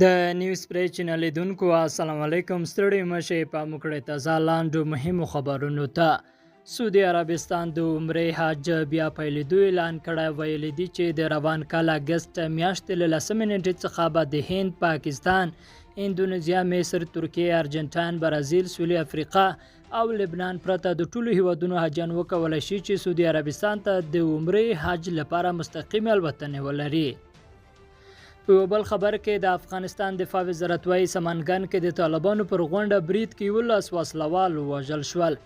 د نیوز پری چینل لیدونکو السلام علیکم. ستړي مشه په مکړه تازه لاندو مهمو خبرونو ته. سعودي عربستان د عمره حج بیا پیلېدو اعلان کړی. ویلي دي چې د روان کال اګست میاشتې له 10 نیټې څخه به د هند، پاکستان، اندونیزیا، مصر، ترکیه، ارجنټاین، برازیل، سویلي افریقا او لبنان پرته د ټولو هیوادونو حاجیان وکولی شي چې سعودي عربستان ته د عمره حج لپاره مستقیم الوتنې ولري. په یو بل خبر کې د افغانستان دفاع وزارت وايي سمنګان کې د طالبانو پر غونډه برید کې 11 وسلوال وژل شول.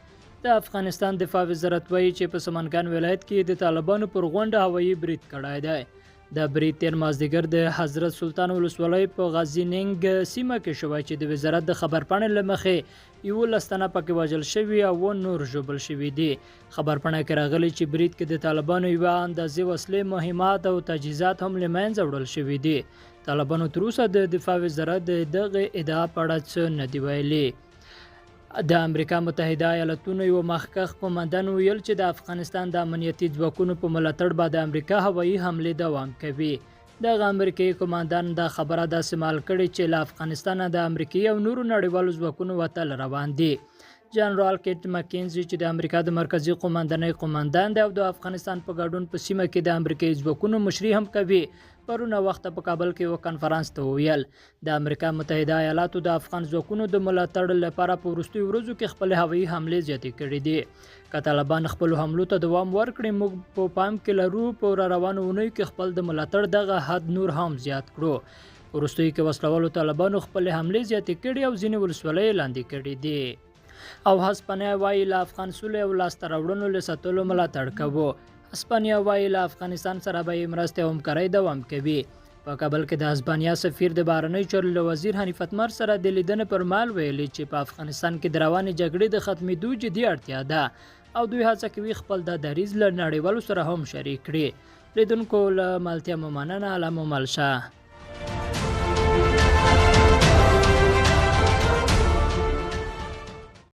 د افغانستان دفاع وزارت وايي چې په سمنګان ولایت کې د طالبانو پر غونډه هوایي برید کړی دی. د برید تیر مازدیګر د حضرت سلطان ولسوالۍ په غازیننګ سیمه کې شوی چې د وزارت د خبرپاڼې له مخې 11 تنه پکې وژل شوي او نور ژوبل شوي دي. خبرپاڼه کې راغلي چې برید کې د طالبانو یوه اندازې وسلې، مهمات او تجهیزات هم له منځه وړل شوي دي. طالبانو تر اوسه د دفاع وزارت د دغه ادعا په اړه څه نه دي ویلي. د امریکا متحده ایالاتونو یو مخکښ قومندان ویل چې د افغانستان د امنیتي ځواکونو په ملاتړ به د امریکا هوایي حملې دوام کوي. دغه امریکایي قومندان دا خبره داسې مال کړې چې له افغانستانه د امریکایي او نورو نړیوالو ځواکونو وتل روان دي. جنرال کیټ مکینزي چې د امریکا د مرکزی قومندانۍ قومندان دی او د افغانستان په ګډون په سیمه کې د امریکایي ځواکونو مشري هم کوي، پرونه وخت په کابل کې یو کنفرانس ته وویل د امریکا متحده ایالاتو د افغان ځواکونو د ملاتړ لپاره په وروستیو ورځو کې خپل هوایي حملې زیاتې کړې دي. که طالبان خپلو حملو ته دوام ورکړي، موږ په پام کې لرو په را روانو اونیو کې خپل د ملاتړ دغه حد نور هم زیات کړو. وروستیو کې وسلوالو طالبانو خپل حملې زیاتې کړي او ځینې ولسوالۍ لاندې کړي دي. او هسپانیا وایي له افغان سولې او لاسته راوړنو له ساتلو ملاتړ کوو. هسپانیا وایي له افغانستان سره به یې مرستې او همکارۍ دوام کوي. په کابل کې د هسپانیا سفیر د بهرنیو چارو له وزیر حنیف اتمر سره د لیدنې پر مهال ویلي چې په افغانستان کې د روانې جګړې د ختمېدو جدي اړتیا ده او دوی هڅه کوي خپل د دریځ له نړیوالو سره هم شریک کړي. لیدونکو له ملتیا مو مننه. علامه ملشه.